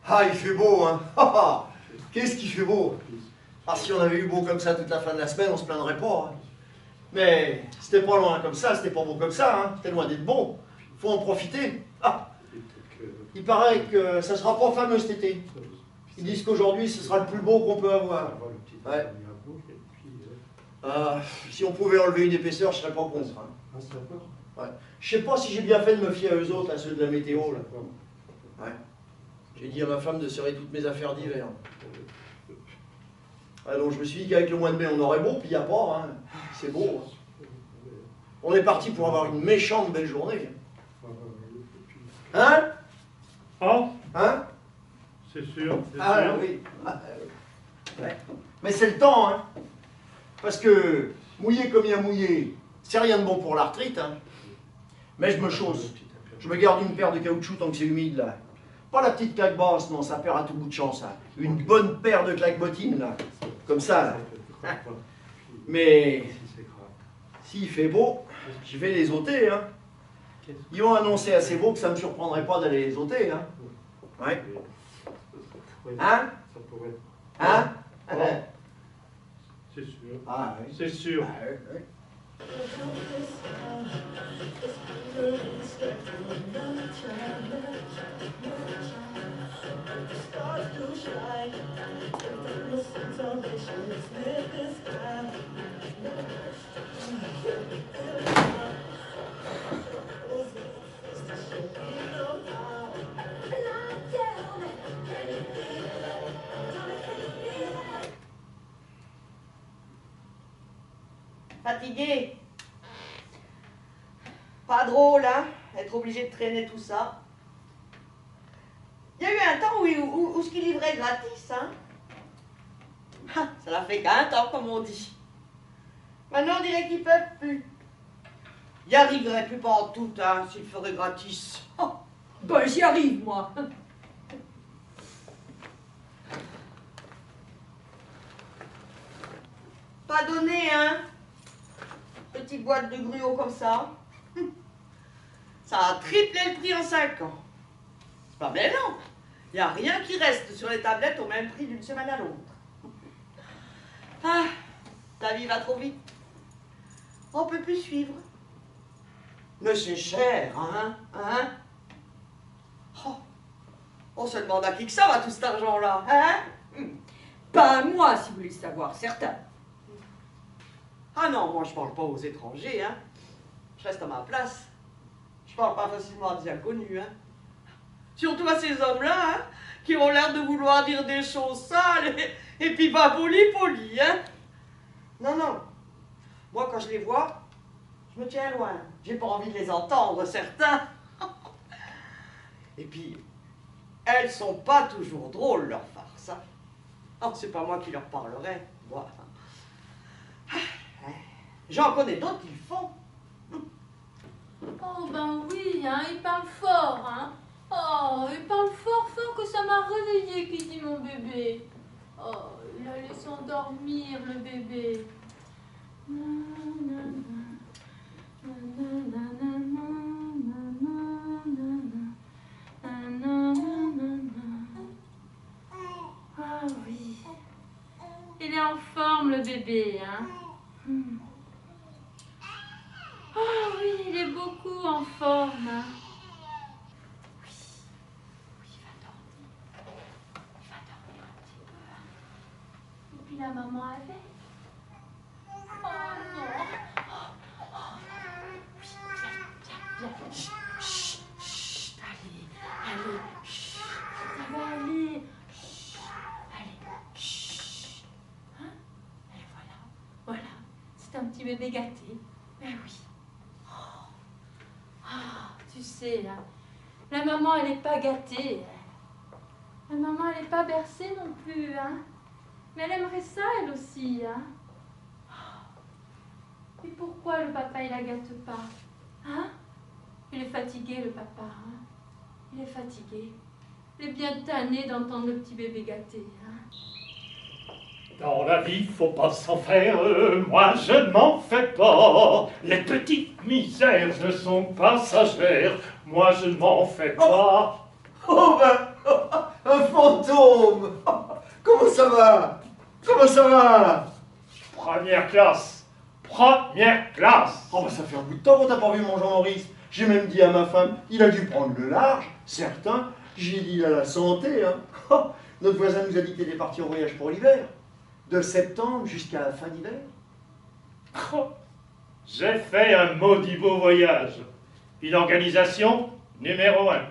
Ah, il fait beau, hein. Qu'est-ce qu'il fait beau. Ah, si on avait eu beau comme ça toute la fin de la semaine, on se plaindrait pas. Hein. Mais c'était pas loin comme ça, c'était pas beau comme ça, hein. C'était loin d'être beau. Faut en profiter. Ah. Il paraît que ça sera pas fameux cet été. Ils disent qu'aujourd'hui, ce sera le plus beau qu'on peut avoir. Ouais. Si on pouvait enlever une épaisseur, je serais pas contre. Hein. Ouais. Je sais pas si j'ai bien fait de me fier à eux autres, à ceux de la météo. Là. Ouais. J'ai dit à ma femme de serrer toutes mes affaires d'hiver. Alors je me suis dit qu'avec le mois de mai, on aurait beau, puis il n'y a pas. Hein. C'est beau. Hein. On est parti pour avoir une méchante belle journée. Hein? Oh? Hein? C'est sûr, c'est sûr. Oui. Ouais. Mais c'est le temps, hein. Parce que mouiller comme il y a mouillé, c'est rien de bon pour l'arthrite, hein. Mais je me chausse. Je me garde une paire de caoutchouc tant que c'est humide, là. Pas la petite claque basse, non, ça perd à tout bout de champ, ça. Une bonne paire de claques bottines, là. Comme ça, là. Mais s'il fait beau, je vais les ôter, hein. Ils ont annoncé assez beau que ça ne me surprendrait pas d'aller les ôter, hein. Ouais. Hein? Hein? C'est sûr. Ah, oui. C'est sûr. Ah, oui. Fatigué. Pas drôle, hein, être obligé de traîner tout ça. Il y a eu un temps où ce qu'ils livraient gratis, hein. Ça l'a fait qu'un temps, comme on dit. Maintenant, on dirait qu'ils peuvent plus. Ils n'y arriveraient plus pas en tout, hein, s'ils feraient gratis. Oh, ben, j'y arrive, moi. Pas donné, hein. Petite boîte de gruau comme ça. Ça a triplé le prix en 5 ans. C'est pas mêlant. Il n'y a rien qui reste sur les tablettes au même prix d'une semaine à l'autre. Ah, la vie va trop vite. On peut plus suivre. Mais c'est cher, hein? Hein? Oh, on se demande à qui que ça va tout cet argent-là, hein? Pas à moi, si vous voulez savoir, certain. Ah non, moi je parle pas aux étrangers, hein. Je reste à ma place. Je parle pas facilement à des inconnus, hein. Surtout à ces hommes-là, hein, qui ont l'air de vouloir dire des choses sales et puis pas poli, hein. Non, non. Moi, quand je les vois, je me tiens loin. J'ai pas envie de les entendre, certains. Et puis, elles sont pas toujours drôles, leurs farces, hein. Oh, c'est pas moi qui leur parlerai, moi. J'en connais d'autres qui le font. Oh ben oui, hein, il parle fort, hein. Oh, il parle fort, fort que ça m'a réveillée, qui dit mon bébé. Oh, il allait s'endormir, le bébé. Ah oui, il est en forme, le bébé, hein. Oh oui, il est beaucoup en forme. Hein. Oui, oui, il va dormir. Il va dormir un petit peu. Et puis la maman avec. Oh non. Oh, oh. Oui, viens, viens. Chut, chut, chut. Allez, allez. Chut, ça va aller. Chut, allez. Chut. petit bébé gâté. Ben oui. Tu sais, là, la maman, elle n'est pas gâtée. La maman, elle n'est pas bercée non plus, hein. Mais elle aimerait ça, elle aussi, hein. Et pourquoi le papa, il la gâte pas, hein? Il est fatigué, le papa, hein. Il est fatigué. Il est bien tanné d'entendre le petit bébé gâté, hein. Dans la vie, faut pas s'en faire, moi je ne m'en fais pas. Les petites misères ne sont passagères, moi je ne m'en fais pas. Oh ben, un fantôme. Comment ça va? Comment ça va? Première classe, première classe. Oh ben ça fait un bout de temps qu'on t'a pas vu mon Jean-Maurice. J'ai même dit à ma femme, il a dû prendre le large, certain. J'ai dit il a la santé, hein. Oh, notre voisin nous a dit qu'il était parti en voyage pour l'hiver. De septembre jusqu'à la fin d'hiver. Oh, j'ai fait un maudit beau voyage. Une organisation numéro 1.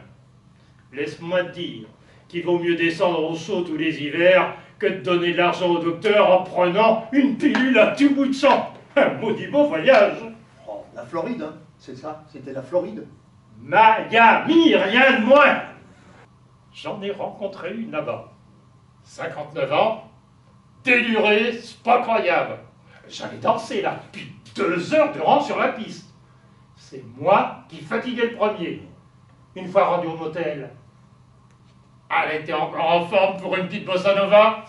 Laisse-moi te dire qu'il vaut mieux descendre au chaud tous les hivers que de donner de l'argent au docteur en prenant une pilule à tout bout de champ. Un maudit beau voyage. Oh, la Floride, hein. C'est ça, c'était la Floride. Miami, rien de moins. J'en ai rencontré une là-bas. 59 ans, délurée, c'est pas croyable. J'allais danser là depuis 2 heures durant sur la piste. C'est moi qui fatiguais le premier. Une fois rendu au motel, elle était encore en forme pour une petite bossa nova.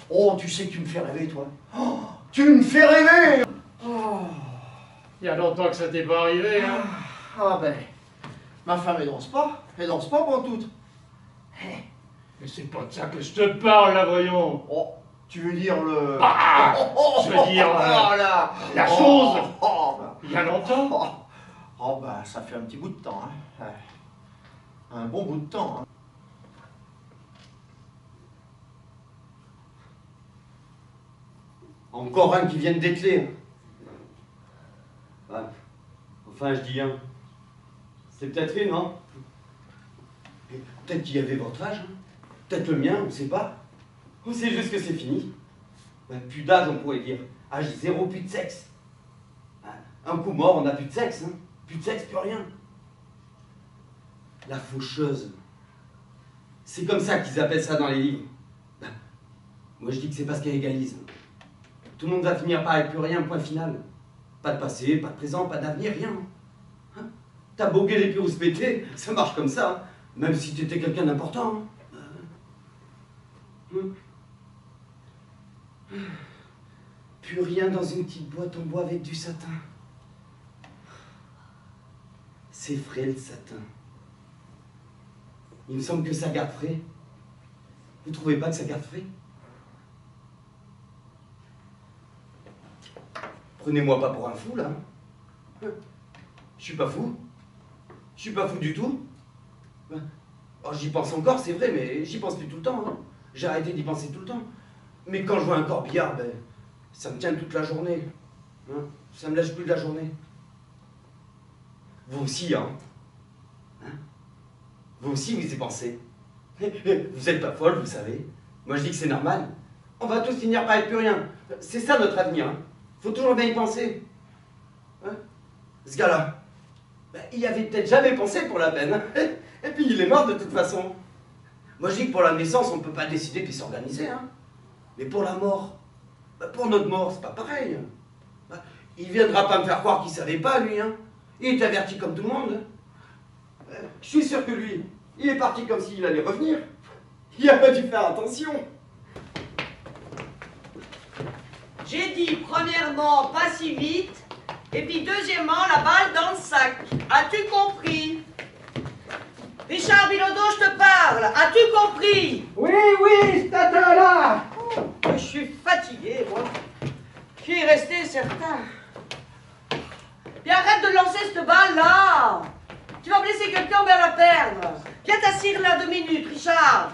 Oh, tu sais que tu me fais rêver, toi. Oh, tu me fais rêver. Oh. Il y a longtemps que ça t'est pas arrivé, hein. Ah ben, ma femme, elle danse pas pour toute. Mais c'est pas de ça que je te parle, là, voyons. Oh, tu veux dire le... Ah, je veux dire là. la chose. Ben. Il y a longtemps. Oh, ben, ça fait un petit bout de temps, hein. Un bon bout de temps, hein. Encore un qui vient de dételer. Ouais. Enfin, je dis un. C'est peut-être une, non? Peut-être qu'il y avait votre âge, hein. Peut-être le mien, on ne sait pas. Ou c'est juste que c'est fini. Ben, plus d'âge, on pourrait dire. Âge zéro, plus de sexe. Un coup mort, on n'a plus de sexe, hein. Plus de sexe, plus rien. La faucheuse. C'est comme ça qu'ils appellent ça dans les livres. Ben, moi, je dis que c'est parce qu'elle égalise. Tout le monde va finir par être plus rien, point final. Pas de passé, pas de présent, pas d'avenir, rien. Hein? T'as beau gueuler puis rouspéter, ça marche comme ça. Hein? Même si t'étais quelqu'un d'important. Hein? Plus rien dans une petite boîte en bois avec du satin. C'est frais le satin. Il me semble que ça garde frais. Vous trouvez pas que ça garde frais? Prenez-moi pas pour un fou, là. Je suis pas fou. Je suis pas fou du tout. Oh, j'y pense encore, c'est vrai, mais j'y pense plus tout le temps. Hein. J'ai arrêté d'y penser tout le temps. Mais quand je vois un corbillard, ben, ça me tient toute la journée. Hein. Ça me lâche plus de la journée. Vous aussi, hein. Vous aussi, vous y pensez. Vous êtes pas folle, vous savez. Moi, je dis que c'est normal. On va tous finir par être plus rien. C'est ça notre avenir. Hein. Faut toujours bien y penser. Hein? Ce gars-là, ben, il y avait peut-être jamais pensé pour la peine. Hein. Et puis il est mort de toute façon. Moi je dis que pour la naissance, on ne peut pas décider puis s'organiser. Hein. Mais pour la mort, ben, pour notre mort, c'est pas pareil. Ben, il viendra pas me faire croire qu'il savait pas, lui. Hein. Il est averti comme tout le monde. Je suis sûr que lui, il est parti comme s'il allait revenir. Il a pas dû faire attention. J'ai dit, premièrement, pas si vite, et puis deuxièmement, la balle dans le sac. As-tu compris? Richard Bilodeau, je te parle. As-tu compris? Oui, oui, je t'attends là. Je suis fatigué, moi. Qui est resté certain. Puis arrête de lancer cette balle là. Tu vas blesser quelqu'un ou bien la perdre. Viens t'asseoir là 2 minutes, Richard.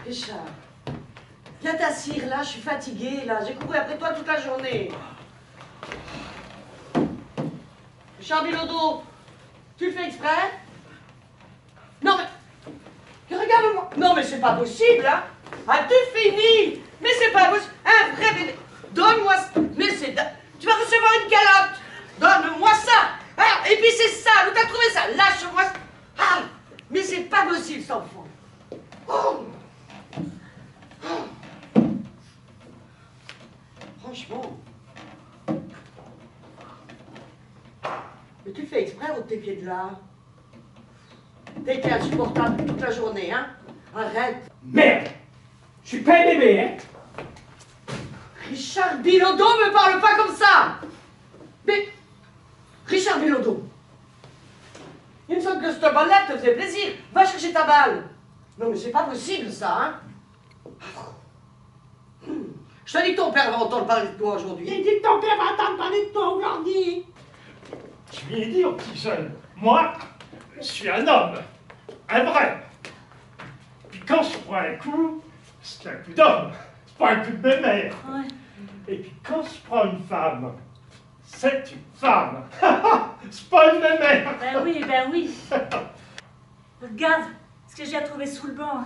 Richard. Viens t'asseoir là, je suis fatiguée là. J'ai couru après toi toute la journée. Richard Bilodeau, tu le fais exprès? Non mais... Regarde-moi. Non, mais c'est pas possible, hein. As-tu fini? Mais c'est pas possible. Un vrai bébé. Donne-moi ça. Mais c'est... Tu vas recevoir une calotte. Donne-moi ça. Ah, et puis c'est ça. Où t'as trouvé ça? Lâche-moi ça. Ah, mais c'est pas possible, cet enfant. Oh. Oh. Franchement. Mais tu fais exprès ou tes pieds de là? T'as été insupportable toute la journée, hein? Arrête. Merde! Je suis pas un bébé, hein? Richard Bilodeau, me parle pas comme ça! Mais, Richard Bilodeau, il me semble que cette balle-là te faisait plaisir. Va chercher ta balle. Non, mais c'est pas possible, ça, hein? Je te dis que ton père va entendre parler de toi aujourd'hui. Il dit que ton père va entendre parler de toi aujourd'hui. Je lui ai dit au petit jeune, moi, je suis un homme, un vrai. Puis quand je prends un coup, c'est un coup d'homme, c'est pas un coup de bébé. Ouais. Et puis quand je prends une femme, c'est une femme. C'est pas une bébé. Ben oui. Regarde ce que j'ai trouvé sous le banc.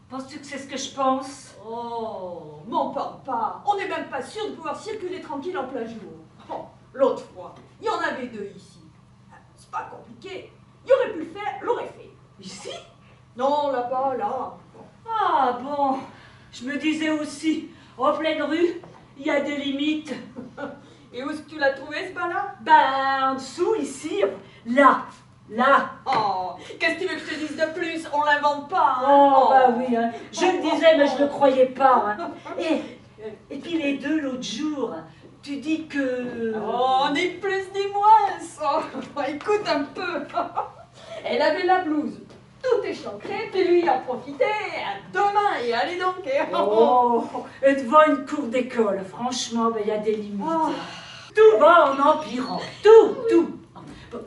Penses-tu que c'est ce que je pense? Oh, m'en parle pas. On n'est même pas sûr de pouvoir circuler tranquille en plein jour. Oh, l'autre fois, il y en avait deux ici. C'est pas compliqué. Il aurait pu le faire, l'aurait fait. Ici? Non, là-bas, là. Ah bon, je me disais aussi, en pleine rue, il y a des limites. Et où est-ce que tu l'as trouvé, ce bas-là? Ben, en dessous, ici, là. Oh, qu'est-ce que tu veux que je te dise de plus? On l'invente pas, hein? Oh, bah oui, hein. Je le disais, mais je ne le croyais pas. Hein. Et puis les deux, l'autre jour, tu dis que... Oh, ni plus ni moins. Oh, écoute un peu. Elle avait la blouse tout échancrée, puis lui a profité. Demain, et allez donc. Oh, et devant une cour d'école, franchement, ben, il y a des limites. Oh. Tout va en empirant. Tout. Bon,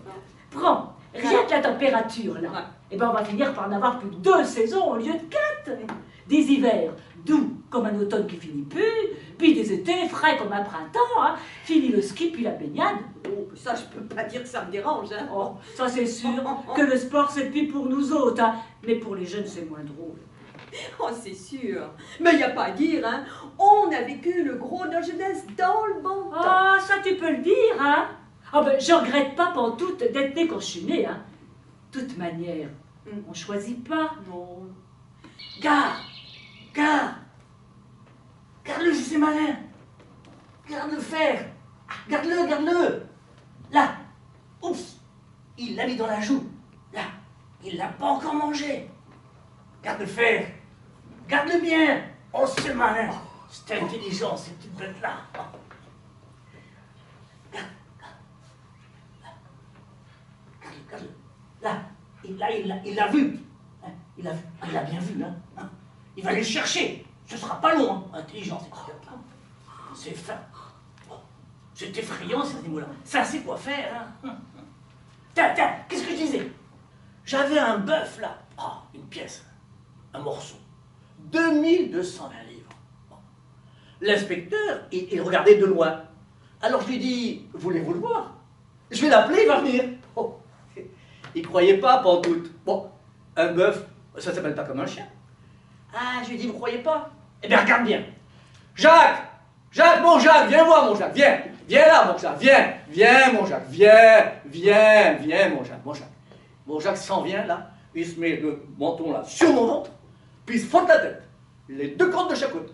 prends, rien que la température, là. Ouais. Et ben, on va finir par en avoir plus que 2 saisons au lieu de 4. Des hivers doux comme un automne qui finit plus, puis des étés frais comme un printemps, hein. Fini le ski puis la baignade. Oh, ça, je peux pas dire que ça me dérange, hein. Oh, ça c'est sûr que le sport c'est plus pour nous autres, hein. Mais pour les jeunes c'est moins drôle. Oh, c'est sûr. Mais il n'y a pas à dire, hein. On a vécu le gros de notre jeunesse dans le bon temps. Ah, ça tu peux le dire, hein. Ah ben, je regrette pas pantoute d'être née quand je suis née, hein. De toute manière, on choisit pas. Non. Garde-le, c'est malin. Garde-le faire. Garde-le. Là. Oups. Il l'a mis dans la joue. Là. Il l'a pas encore mangé. Garde-le faire. Garde-le bien. Oh, c'est malin. C'est intelligent, cette petite bête-là. Garde-le. Là. Il l'a vu. Hein, il l'a bien vu, hein. Il va aller le chercher. Ce sera pas long, hein. Intelligent, cette petite là. C'est fin. Oh, c'est effrayant, ces animaux-là. Ça sait quoi faire, hein. Tiens, qu'est-ce que je disais? J'avais un bœuf, là. Oh, une pièce. Un morceau. 2220 livres. Bon. L'inspecteur, il regardait de loin. Alors je lui dis, voulez-vous le voir? Je vais l'appeler, il va venir. Oh. Il croyait pas, pantoute. Bon, un bœuf, ça s'appelle pas comme un chien. Ah, je lui dis, vous croyez pas? Eh bien, regarde bien. Jacques, mon Jacques, viens voir, mon Jacques, viens là, mon Jacques, viens, mon Jacques, viens, mon Jacques. Mon Jacques s'en vient, là, il se met le menton, là, sur mon ventre, puis il se frotte la tête, les 2 côtes de chaque côté.